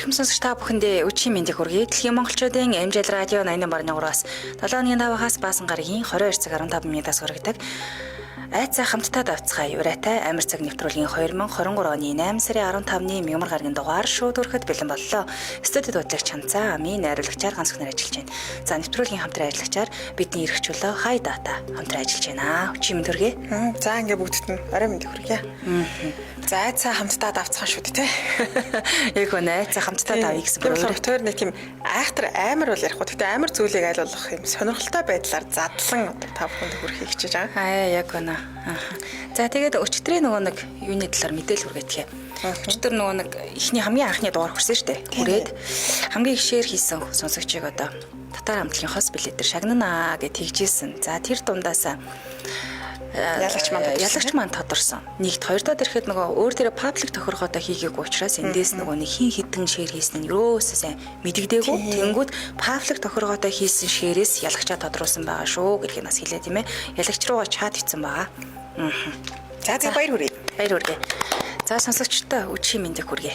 Эрхэм сонсогч та бүхэндээ өчигдөр мэндийг хүргэе. Дэлхийн монголчуудын MJL радио 88.3-аас 7-5-аас баасан гарагийн 22 цаг 15 минутаас хүргэдэг. Айцаа хамтдаа давцгаая юурайтай амар цаг нэвтрүүлгийн 2023 оны 8 сарын 15-ны мягмар гарагийн дугаар шууд хүрэхэд бэлэн боллоо. Студид бодлогч Чанцаа амийн найруулагчаар ганц хүнээр ажиллаж байна. За нэвтрүүлгийн хамтран ажиллагчаар бидний эрх чөлөө Хай Дата хамтран ажиллаж байна. Өчигдөр мэнд хүргэе. За ингээ бүгдд нь орой мэнд хүргэе. За айцаа хамтдаа давцгаан шүү дээ. Яг үнэ айцаа хамтдаа давъя гэсэн бүр өөр нэг тийм айхтар амар бол ярихгүй. Гэхдээ амар зүйлийг айлуулах юм сонирхолтой байдлаар задлан та бүхэнд хүрхийг хичээж байгаа. Яг үнэ. За тэгээд өчигдрийн нөгөө нэг юуны талаар мэдээлэл хүргэдэг. Өчигдөр нөгөө нэг ихний хамгийн анхны дугаар хүрсэн шүү дээ. Хүрээд хамгийн их шеэр хийсэн сонсогчийг одоо татар хамтлагийнхоос билетээр шагнана гэж тэгжсэн. За тэр дундаас ялагч маань тодорсон. Нэгт хоёр дахь ирэхэд нөгөө өөр дээрээ паблик тохиргоодоо хийгээгүй учраас эндээс нөгөө нэг хин хитэн шеэр хийсэн нь ерөөсөө сайн мэдэгдээгүй. Тэнгүүд паблик тохиргоодоо хийсэн шеэрээс ялагчаа тодруулсан байгаа шүү гэдгийг бас хэлээ тийм ээ. Ялагч руугаа чат хийсэн байгаа. За баяр хүргэе. Баяр хүргэе. За сонсогчдоо өчигдөр мэндийг хүргэе.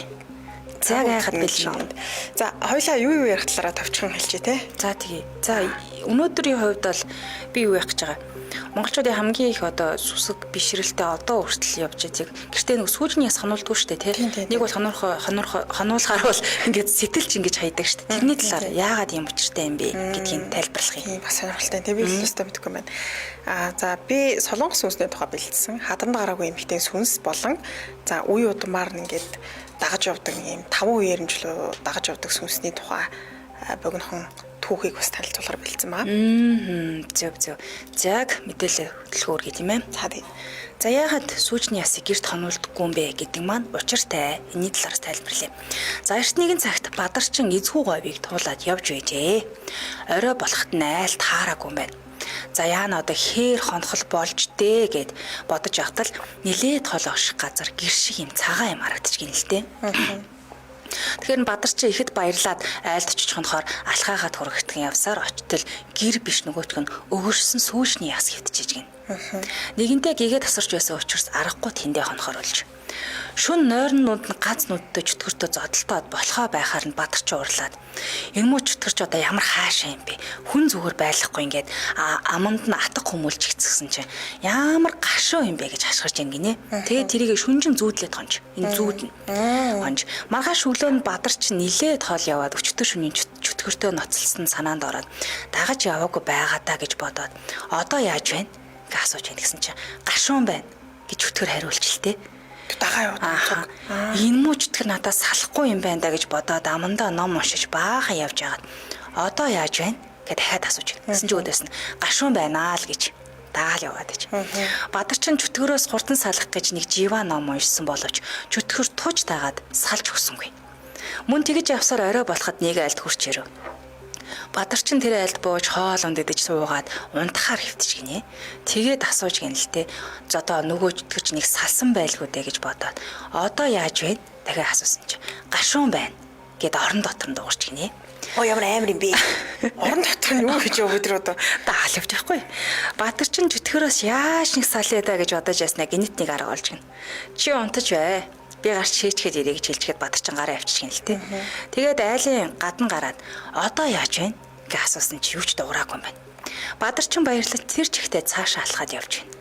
За гайхаад бэлэн. За хоёлаа юу ярих талаараа товчхон хэлчихье те. За тэгье. За өнөөдрийн хувьд бол би юу ярих гэж байгаа. Монголчуудын хамгийн их одоо сүсэг бишрэлтэй одоо хүртэл явж байгаа. Гэртээ нэг сүүжний яс хануулдгүй шүү дээ тий. Нэг бол хануулахаар бол ингээд сэтэлж ингэж хайдаг шүү дээ. Тэрний талаар яагаад юм учиртай юм бэ гэдгийг тайлбарлах юм. Бас сонирхолтой тий. Би өөртөө мэдэхгүй байна. За би солонгос сүнсний тухай бэлдсэн. Хадранд гараагүй эмхтэн сүнс болон за үе удмаар ингээд дагаж явдаг юм 5 үеэрэн жилөө дагаж явдаг сүнсний тухай богинохон түүхийг бас танилцуулахар бэлдсэн баа. Зөв. Яг мэдээлэл хөтөлбөр гэх юм ээ. За яагаад сүүжний ясыг гэрт хонуулдаггүй юм бэ гэдэг маань учиртай. Энэний талаараас тайлбарлая. За эрт нэгэн цагт Бадарчин эзхүү говийг туулаад явж байжээ. Орой болоход нь айл таараагүй юм байна. За яана одоо хээр хонхол болж дээ гэд бодож явтал нилээд хол орших газар гэр шиг юм цагаан юм харагдчих гин л дээ. Тэгэхээр Бадарчин ихэд баярлаад айлд очиж хонохоор алхаагаад хүрэгтгэн явсаар очтол гэр биш нөгөөтг нь өгөрсөн сүүжний яс хөвтчихэж гин. Нэгэнтээ гэгээ тасарч байсан учраас аргагүй тэндээ хонохоор болж. Шүн нойрон нүд нь ганц нүдтэй чөтгөртөө зодолтоод болохоо байхаар нь Бадарчин уурлаад энэ муу чөтгөрч одоо ямар хаашаа юм бэ? Хүн зүгээр байлахгүй ингээд аманд нь атга хүмүүлж гисгсэн чинь ямар гашуу юм бэ гэж хашгирч ийн гинэ. Тэгээд тэрийг шүнжин зүүдлээд хонж. Энэ зүүд нь хонж. Маргааш өглөө нь Бадарчин нилээд хоол яваад өчтөр шөнийн чөтгөртөө ноцлсон санаанд ороод дагаж яваагүй байгаа даа гэж бодоод одоо яаж байна? Гэж асууж байна гэсэн чинь гашуун байна гэж чөтгөр хариулчихлээ. Дагаа яваад. Энэ муу чөтгөр надаас салахгүй юм байна да гэж бодоод амандаа ном уншиж баахан явж агаад одоо яаж байна гэд дахиад асууж байна. Гэсэн чинь өөдөөс нь гашуун байна л гэж дагаал яваад гэж. Бадарчин чөтгөрөөс хурдан салах гэж нэг жива ном уншсан боловч чөтгөр туж дагаад салж өгсөнгүй. Мөн тэгж явсаар орой болоход нэг айлд хурч ирэв. Бадарчин тэр айлд бууж хоол ундадж суугаад унтахаар хөвтөж гинэ. Тэгээд асууж гин л те. Одоо нөгөө чөтгөрч нэг салсан байлгүй дээ гэж бодоод одоо яаж вэ? Дахиад асуусан чи гашуун байна гэд орон дотор нь дуурч гинэ. Ямар амар юм бэ? Орон дотор нь юу гэж өвөдөр одоо даал явж байхгүй. Бадарчин чөтгөрөөс яаж нэг салъя даа гэж бодож яснаа гинэт нэг арга олж гин. Чи унтаж бай. Би гарч шийчгээд ирээ гэж хэлчихэд Бадарчин гараа явчих гин л те. Тэгээд айлын гадна гараад одоо яаж вэ гэж асуусан чи юу ч дуураагүй юм байна. Бадарчин баярлаж тэр чигтээ цаашаа алхаад явж байна.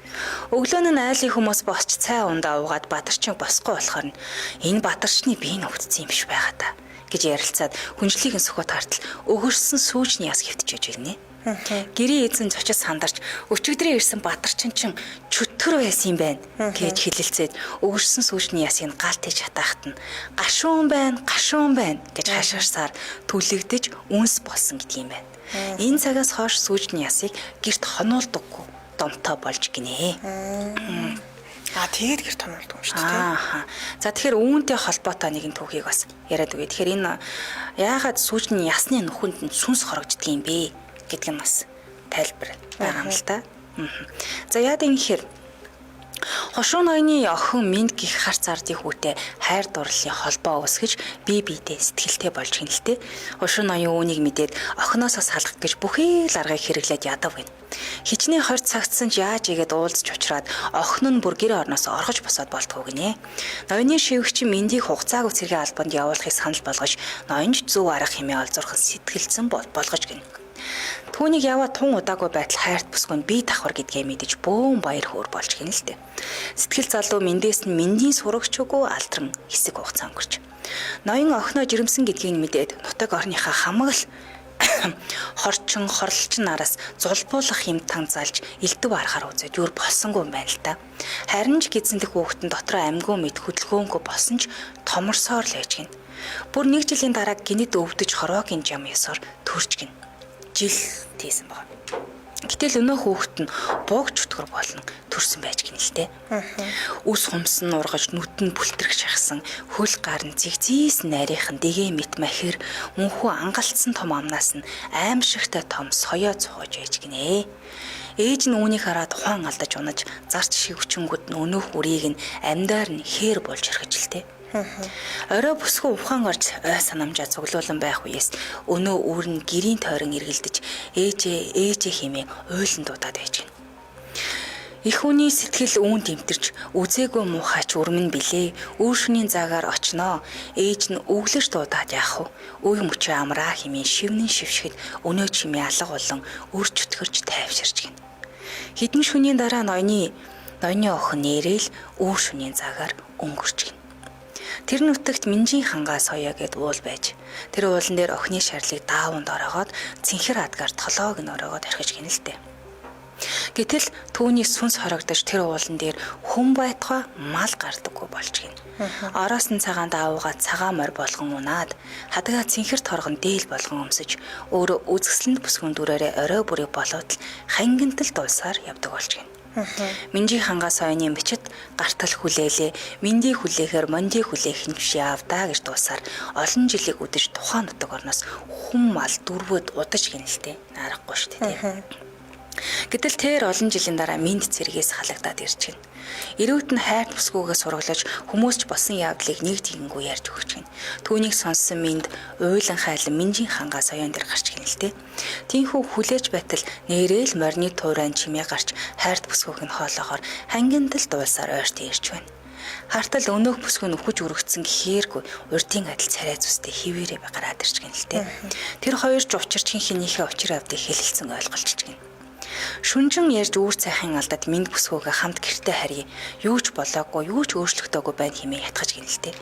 Өглөө нь айлын хүмүүс босч цай ундаа уугаад Бадарчин босгүй болохоор энэ Бадарчны бие нүгдсэн юм биш байгаа та гэж ярилцаад хүнжлийг сөхөт хартал өгөрсөн сүүжний яс хөвтчихэж ирнэ. Гэрийн эзэн зочид сандарч өчигдрээ ирсэн Бадарчин чин чөтгөр байсан юм байна гэж хэлэлцээд өгөрсөн сүүжний ясыг гаалтж хатаахт нь гашуун байна гэж хашгирсаар түлэгдэж үнс болсон гэдэг юм байна. Энэ цагаас хойш сүүжний ясыг гэрт хонуулдаггүй домтой болж гинэ. Тэгээд гэрт хонуулдаг юм шүү дээ. За тэгэхээр үүнтэй холбоотой нэгэн түүхийг бас яриад өгье. Тэгэхээр энэ яагаад сүүжний ясны нүхэнд нь сүнс хорогддөг юм бэ гэдг нь бас тайлбар байгаа юм л та. За яагаад юм гэхээр Хошуу ноёны охин Минд гих харц ардын хүүтэй хайр дурлалын холбоо үүсгэж бие биедээ сэтгэлтэй болж гинэлтэй. Хошуу ноён үүнийг мэдээд охиноосоо салгах гэж бүхий л аргыг хэрэглээд ядав гин. Хичнээн хорт цагтсан ч яаж игээд уулзч учраад охин нь бүр гэр орноос оргож босоод болтгоо гинэ. Ноёны шивгч Миндийг хугацаагүй цэргийн албанд явуулахыг санал болгож ноёнч зөв арга хэмээн олзуурхан сэтгэлдсэн болгож гин. Түүнийг яваад тун удаагүй байтал хайрт бүсгүй бие давхар гэдгээ мэдэж бөөн баяр хөөр болж гин л дээ. Сэтгэл залуу Миндээс нь Миндийн сурагч үгүй алдран хэсэг хугацаа өнгөрч. Ноён охиноо жирэмсэн гэдгийг мэдээд нутаг орныхаа хамаг л хорчин хорлолчин нараас зулбуулах юм тан залж элдв арахаар үзээд юр болсонгүй юм байна л та. Харин ч гизэндэх хүүхдэн дотроо амьгүй мэд хөдөлгөөнгүй болсон ч томорсоор л ээж гин. Бүр нэг жилийн дараа гинэд өвдөж хороогийн жам ёсоор төрж гин. Жил тийсэн баг. Гэтэл өнөө хүүхэд нь буугч өтгөр болон төрсөн байж гин л те. Үс хумс нь ургаж нүд нь бүлтрэх шахсан хөл гар нь зигзээс нарийнхан дэгээ мэт махир мөнхөө ангалтсан том амнаас нь аимшигтай том соёо цохож байж гинэ. Ээж нь үүнийг хараад ухаан алдаж унаж зарч шивчэнгүүд нь өнөөх үрийг нь амьдаар нь хээр болж орхижилтэй. Орой бүсгүй ухаан орж ой санамжаа цуглуулан байх үеэс өнөө үүр нь гэрийн тойрон эргэлдэж ээжээ хэмээн уйлан дуудаад байж гин. Их хүний сэтгэл үүн тэмтэрч үзээгүй муухайч урмэн билээ. Үүр шөнийн заагаар очноо. Ээж нь өглөж дуудаад яах вэ? Үе мөчөө амраа хэмээн шивнэн шившгэд өнөө чимээ алга болон өрч өтгөрч тайвширч гин. Хэдэн шөнийн дараа ноёны охин нэрэл үүр шөнийн заагаар өнгөрч гин. Тэр нутагт Минжийн хангаа соёо гэд уул байж тэр уулан дээр охины шарлыг дааванд ороогоод цэнхэр адгаар толоог нь ороогоод орхиж гинэлтэй. Гэтэл түүний сүнс хорогдож тэр уулан дээр хүн байтугай мал гардаггүй болж гин. Ороос нь цагаан даавууга цагаан морь болгон унаад хадгаа цэнхэр торгон дээл болгон өмсөж өөрөө үзэсгэлэнд бүсгүн дүрээрээ орой бүрийг болоод хангинтал дулсаар явдаг болж гин. Минжийн хангаа соёны бичит гартал хүлээлээ Миндийн хүлээхээр Мондийн хүлээх нь биш явдаа гэж дуусаар олон жилиг үдэж тухайн нутаг орноос хүн мал дөрвөд удаж гинэлтэй нарахгүй шүү дээ. Гэтэл тэр олон жилийн дараа Минд цэргээс халагдаад ирж гин. Ирүүт нь хайрт бүсгүйгээ сургалж хүмүүсч болсон явдлыг нэг тийгэнгүй ярьж өгч гин. Түүнийг сонссон Минд уйлан хайлан Минжийн хангаа соёон дээр гарч гинэлтэй. Тинхүү хүлээж байтал нэрэл морины туурайн чимээ гарч хайрт бүсгүйг нь хоолоогоор хангинтал дуулсаар ойрт ирж байна. Хартал өнөөх бүсгүй нь үхэж өргөцсөн гэхээргүй урдын адил царай зүстэй хിവэрээ гараад ирж гинэлтэй. Тэр хоёр ч учирч хинхнийхээ учир авдыг хэлэлцэн ойлголцож гин. Шүнжин ярьж үүр цайхын алдад Минд бүсгүйгээ хамт гэртээ харьяа. Юу ч болоогүй, юу ч өөрчлөгдөөгүй байна хэмээн ятгаж гинэлтэй.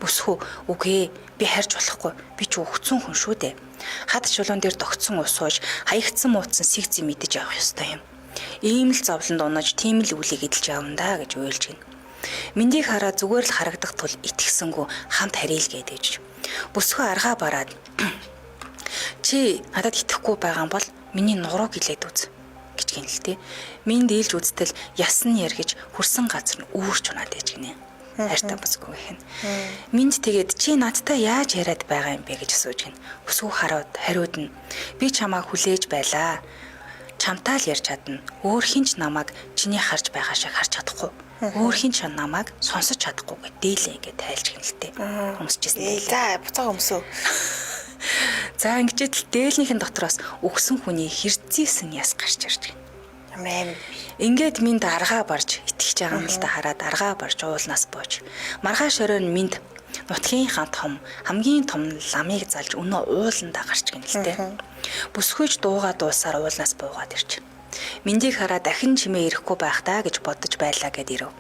Бүсгүй үгүй би харж болохгүй. Би ч өгцөн хүн шүү дээ. Хад чулуун дээр тогтсон ус сууж, хаягдсан муутсан сэгзээ мэдэж авах ёстой юм. Ийм л зовлонд унаж, тийм л үлийг эдэлж авандаа гэж уйлж гин. Миндийг хараад зүгээр л харагдах тул итгэсэнгүү хамт харьяалгээд ээж. Бүсгүй аргаа бараад чи надад итгэхгүй байгаа бол миний нуруу гэлээд үз гэж гинэлтэй. Минд ээлж үзтэл ясны яргэж хөрсөн газар нь үүрч унаад ээж гинэ. Хайртай бүсгүй гэх юм. Минд тэгээд чи надтай яаж яриад байгаа юм бэ гэж асууж гин. Бүсгүй хариуд нь би чамааг хүлээж байлаа. Чамтай л ярьж чадна. Өөр хинч намайг чиний харж байгаа шиг харж чадахгүй. Өөр хинч намайг сонсож чадахгүй гэдээлээ ингээд тайлж гинэлтэй. Өмсчихсэн. За буцаага өмсөө. За ингэж дээлнийхэн дотроос өгсөн хүний хэрцээсэн яс гарч ирж байна. Амен. Ингээд Минд аргаа барж итгэж байгаа юм л да хараад аргаа барж уулнаас бууж. Маргааш оройн Минд нутгийнхаа хамгийн том ламыг залж өнөө ууландаа гарч гинэлтэй. Бүсгүйж дуугаа дуусаар уулнаас буугаад ирж. Миндийг хараад дахин чимээ ирэхгүй байх даа гэж бодож байлаа гэд ирэв.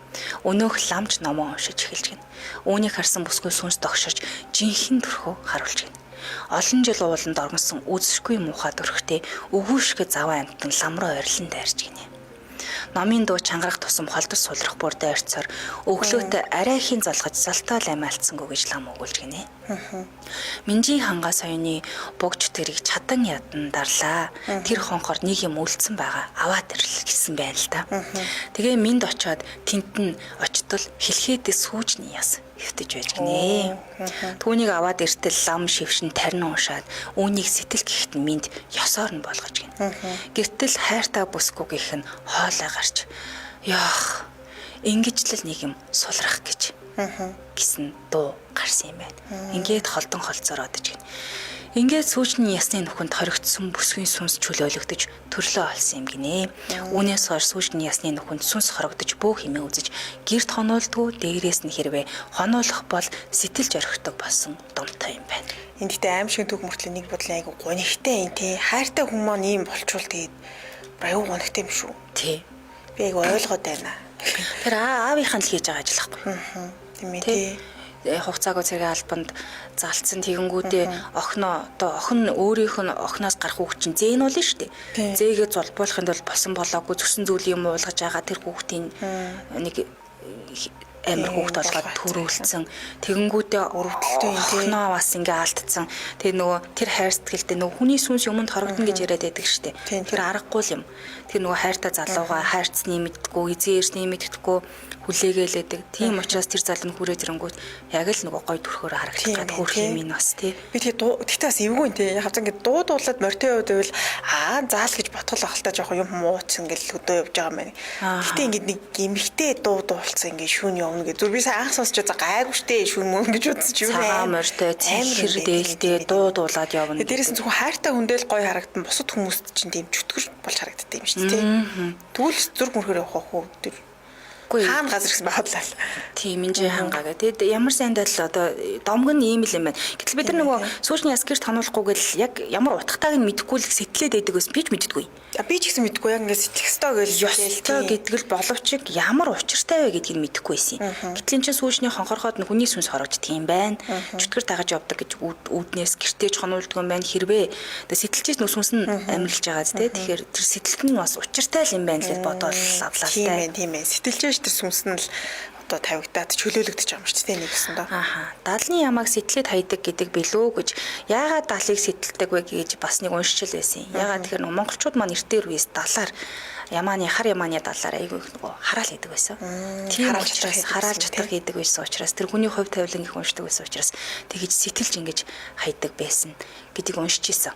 Өнөөх ламч номоо уншиж эхэлж гин. Үүнийг харсан бүсгүй сүнс тогширч жинхэнэ төрхөө харуулж гин. Олон жил ууланд оргонсон үзэсгүй муухай дөрхтэй өвгүйшгэ заваа амтан лам руу орилон дайрч гинэ. Номын дуу чангарах тусам холдор сулрах бүр дайрцаар өглөөтэй арайхийн залгаж салтаа лаймаалцсангүй гэж лам өгүүлж гинэ. Минжийн хангаа соёны богж тэрийг чадан ядан дарлаа. Тэр хонхоор нэг юм үлдсэн байгаа. Аваад ирэл гэсэн байна л да. Тэгээ Минд очоод тент нь очтол хэлхээдээ сүүжний яс хэвтэж байж гинэ. Түүнийг аваад иртэл лам шившин тарин уншаад үүнийг сэтгэл гэхэд Минд ёсоор нь болгож гин. Гэтэл хайртай бүсгүйгийнх нь хоолой гарч яах ингэж л нэг юм сулрах гэж гэсэн дуу гарсан юм байна. Ингээд холдон холцороод гэж. Ингээд сүүжний ясны нүхэнд хоригдсон бүсгийн сүнс чөлөөлөгдөж төрлөө олсон юм гинэ. Үүнээс хойш сүүжний ясны нүхэнд сүнс хорогдож бөө хэмээ үзэж гэрт хонуулдгүй, дээрээс нь хэрвээ хонуулах бол сэтгэл зоригтой болсон домтой юм байна. Энд дэхтэй аим шиг төг мөртлөө нэг бодлын айгу гонигтай юм тий. Хайртай хүн маань ийм болчвол тэгээд аюу гонигтай юм шүү. Тий. Би айгу ойлгоод байна. Тэр аавынхан л хийж байгаа ажил байхгүй. Тийм ээ тий. Хугацаагүй цэгийн албанд залцсан тэгэнгүүтээ охин өөрийнх нь охиноос гарах хүүхд чинь зээн болно шүү дээ. Зээгээ золбуулахын тулд болсон болоогүй зүгсэн зүйлийн юм уулгаж байгаа тэр хүүхдийн нэг амир хүүхд болгоод төрүүлсэн. Тэгэнгүүтээ өрөвдөлтөө охиноо бас ингээ алдсан. Тэгээ нөгөө тэр хайр сэтгэлтэй нөгөө хүний сүнс юмд хорогдно гэж яриад байдаг шүү дээ. Тэр аргагүй юм. Тэр нөгөө хайртай залууга хайрцны мэдтгүү, эзэн эрсний мэдтгүү хүлээгэлээдэг. Тийм учраас тэр залуу хүрээ зэрэнгүүт яг л нөгөө гой төрхөөр харагдах гэдэг хөрх юм ин бас тий. Би тэгтээ бас эвгүй тий. Яг хавцаа ингээд дуулаад морьтой үед байвал заал гэж ботгол ахaltaа жоох юм мууц ингээд хөдөө явж байгаа юм байна. Гэтэ ингээд нэг гимхтэй дуулсан ингээд шүүн явна гэж. Зүр би сайн анх сонсч байгаа гайгүй штэ шүүн мөн гэж бодсоч юу нэ. Морьтой цэвэр дээлтэй дуулаад явна. Дээрээс нь зөвхөн хайртай хүндэл гой харагдан бусад хүмүүст чинь тийм чөтгөр болж харагддаг юм шүү дээ тий. Тэгвэл зүрх мөрхөр явах хөө тэр хаана газар гэсэн бодлоо. Тийм энэ хангаа гэдэг. Ямар сайндаа л одоо домг нь ийм л юм байна. Гэтэл бид нар нөгөө сүүжний яс гэрт хонуулахгүйгээл яг ямар утгатайг нь мэдэхгүй л сэтгэлээд байдаг ус би ч мэддэггүй. Би ч гэсэн мэдгүй яг ингээд сэтгэх ёстой гэж ёстой гэдэг л боловч ямар учиртай вэ гэдгийг мэдэхгүй байсан юм. Гэтэл энэ чинь сүүжний хонхорхоод хүний сүнс хорогддаг юм байна. Чөтгөр дагаж явдаг гэж үүднээс гэртээж хонуулдаг юм байна. Хэрвээ сэтгэлчээс нөх сүнс нь амьлж байгаа зү. Тэгэхээр тэр сэтгэлт нь бас учиртай л юм байна гэж бодоод авлаа таа. Тийм ээ. Сэтгэлчээс тэр сүнс нь л одоо тавигдаад чөлөөлөгдөж байгаа юм шүү дээ нэг гэсэндээ. Даалны ямааг сэтгэлд хайдаг гэдэг билүү гэж яагаад даалыг сэтэлдэг вэ гэж бас нэг уншчихл байсан. Яагаад тэгэхээр монголчууд маань эртээр үеэс далаар ямааны хар ямааны далаар айгүй нөгөө хараал хийдэг байсан. Тийм учраас хараалж чадах хийдэг байсан учраас тэр хүний хувь тавилан их уншдаг байсан учраас тэгэж сэтгэлж ингэж хайдаг байсан гэдгийг уншиж исэн.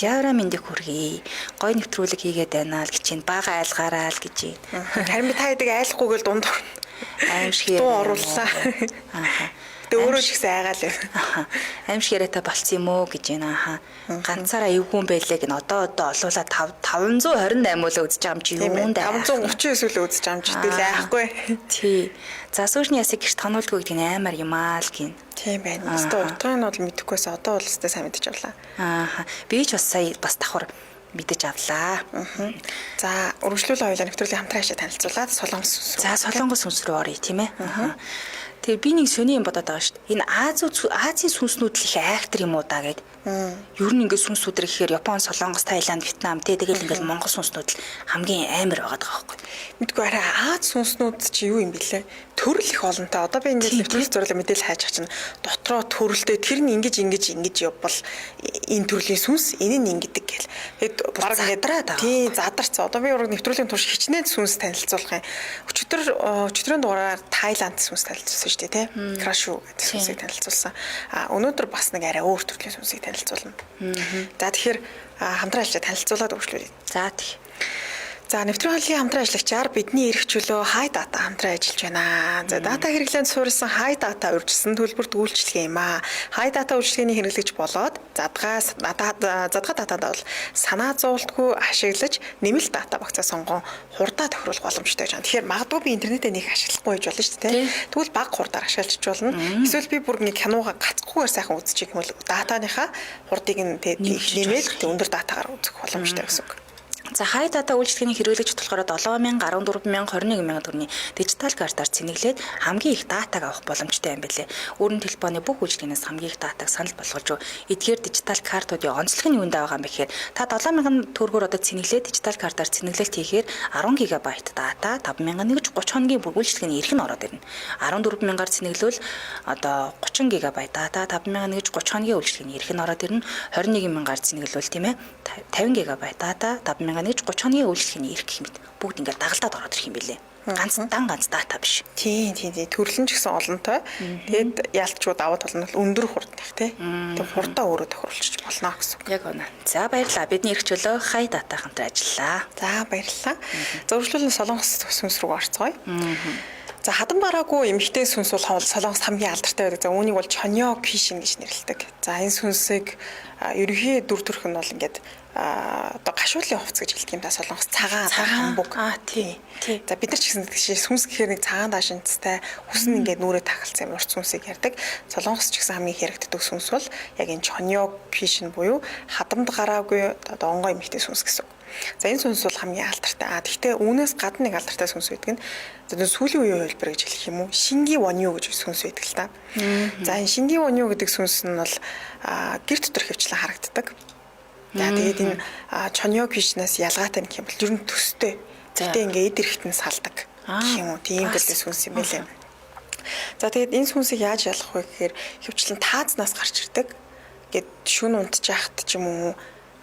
Яра мэндийг хүргэе. Гой нэвтрүүлэг хийгээд байна л гэж чинь бага айлгаараа л гэж. Харин би та хэдэг айлахгүйгээл дунд аимшиг дуу орууллаа. Тэгээ өөрөө ч ихсэн айгаал юм. Аимшиг яриатай болцсон юм уу гэж байна. Ганцаараа эвгүй байлээ гэн одоо олуулаад 528 үл үзэж байгаа юм чи юунд 539 үл үзэж байгаа юм чи тэгэл айхгүй. Тий. За сүүжний ясыг гэрт хонуулдгүй гэдэг нь аймаар юм аа л гин. Тийм байна. Өстө утгыг нь бол мэдэхгүйс одоо бол өстө сайн мэдэж авлаа. Би ч бас сая бас давхар мэдэж авлаа. За өргөжлүүлэн хоёулаа нэвтрүүлгийг хамтран хашаа танилцуулаад Солонгос сүнс. За Солонгос сүнс рүү оръё тийм ээ. Тэгээ би нэг сони юм бодоод байгаа шүү дээ. Энэ Азийн сүнснүүд л их айхтар юм уу даа гэд. Ер нь ингээд сүнсүүдэр гэхээр Япон, Солонгос, Таиланд, Вьетнам тэгэл ингээд Монгол сүнснүүд л хамгийн амар байгаа байхгүй. Мэдгүй арай Аз сүнснүүд чи юу юм бэлээ? Төрөл их олонтой. Одоо би ингээд нэвтрүүлэг зурлаа мэдээлэл хайж байгаа чинь дотроо төрөлтэй тэр нь ингэж явбал энэ төрлийн сүнс энэ нь ингэдэг гэл. Тэгэд баг ядраад байгаа. Тийм задарцсан. Одоо би ураг нэвтрүүлгийн турш хичнээн сүнс танилцуулах юм. Өчигдрийн дугаараар Таиланд сүнс танилцуулсан шүү дээ, тий? Крашу гэдэг сүнсийг танилцуулсан. Өнөөдөр бас нэг арай өөр төрлийн сүнсийг танилцуулна. За тэгэхээр хамтран ажиллаж танилцуулаад өгчлөө. За тий. За нэвтрүүлгийн хамтран ажиллагчаар бидний эрх чөлөө High Data хамтран ажиллаж байна. За дата хэрэглээнд суурилсан High Data урьдчилсан төлбөрт үйлчлэг юм аа. High Data үйлчлэгээний хэрэглэгч болоод задгаа датад бол санаа зовлтгүй ашиглаж нэмэлт дата багцаа сонгон хурдаа тохируулах боломжтой гэж байна. Тэгэхээр магадгүй би интернетээ нэг ашиглахгүй байж болно шүү дээ. Тэгвэл бага хурдаар ашиглаж болно. Эсвэл би бүр нэг киногаа гацхгүйгээр сайхан үзчих юм бол датаныхаа хурдыг нь нэмээд өндөр датагаар үзэх боломжтой гэсэн үг. За High Data үйлчлэгээний хэрэглэгч болохоор 7,000, 14,000, 21,000 төгрөгийн дижитал картаар цэнэглээд хамгийн их датаг авах боломжтой юм билээ. Өөрөнд телефоны бүх үйлчлэгнээс хамгийн их датаг санал болгож эдгээр дижитал картуудын онцлог нь юунд байгаа юм бэ гэхээр та 7,000 төгрөгөөр одоо цэнэглээд дижитал картаар цэнэглэлт хийхээр 10 ГБ дата 5,000 нэг 30 хоногийн бүр үйлчлэгээний эрх нь ороод ирнэ. 14,000-аар цэнэглвэл одоо 30 ГБ дата 5,000 нэг 30 хоногийн үйлчлэгээний эрх нь ороод ирнэ. 21,000-аар цэнэглвэл тийм ээ 50 ГБ дата 5,000 нэг 30 хоногийн үйлчлэгээний эрх гэх мэт бүгд ингээд дагалдаад ороод ирэх юм билээ. Ганц дата биш. Тийм. Төрлөн ч гэсэн олонтой. Тэгээд яалтчгүй даваа тал нь бол өндөр хурдных тий. Тэгээд хурдаа өөрөө тохируулчих болно гэсэн. Яг үнэ. За баярлалаа. Бидний эрх чөлөө хай дата хамтран ажиллаа. За баярлалаа. За үргэлжлүүлэн Солонгос сүнс рүү орцгоё. За хадам гараагүй эмэгтэй сүнс бол Солонгост хамгийн алдартай байдаг. За үүнийг бол Чоньё Квишин гэж нэрлэдэг. За энэ сүнсийг ерөнхий дүр төрх нь бол ингээд одоо гашуудлын хувцас гэж хэлдэг юм да Солонгос цагаан хамбуг. Тийм. За бид нар ч гэсэн тийш сүнс гэхээр нэг цагаан даашинцтай хүсн ингээд нүрээ тахалцсан юм урт сүнсийг ярьдаг. Солонгос ч гэсэн хамгийн хэрэгддэг сүнс бол яг энэ Чоньё Квишин буюу хадамд гараагүй одоо онгой эмэгтэй сүнс гэсэн. За энэ сүнс бол хамгийн алдартай. Гэхдээ үүнээс гадна нэг алдартай сүнс байдаг нь сүүлийн үеийн хувилбар гэж хэлэх юм уу? Шинги вонью гэж сүнс байдаг л та. За энэ шинги вонью гэдэг сүнс нь бол гэр дотор хөвчлэн харагддаг. За тэгээд энэ Чоньё Квишнаас ялгаатай нэг юм бол ер нь төстэй. Тэгтээ ингээд эд эрэхтэн салдаг гэх юм уу? Тийм төрлийн сүнс юм байлээ. За тэгээд энэ сүнсийг яаж ялгах вэ гэхээр хөвчлэн таазнаас гарч ирдэг. Ингээд шүн унтж яхад ч юм уу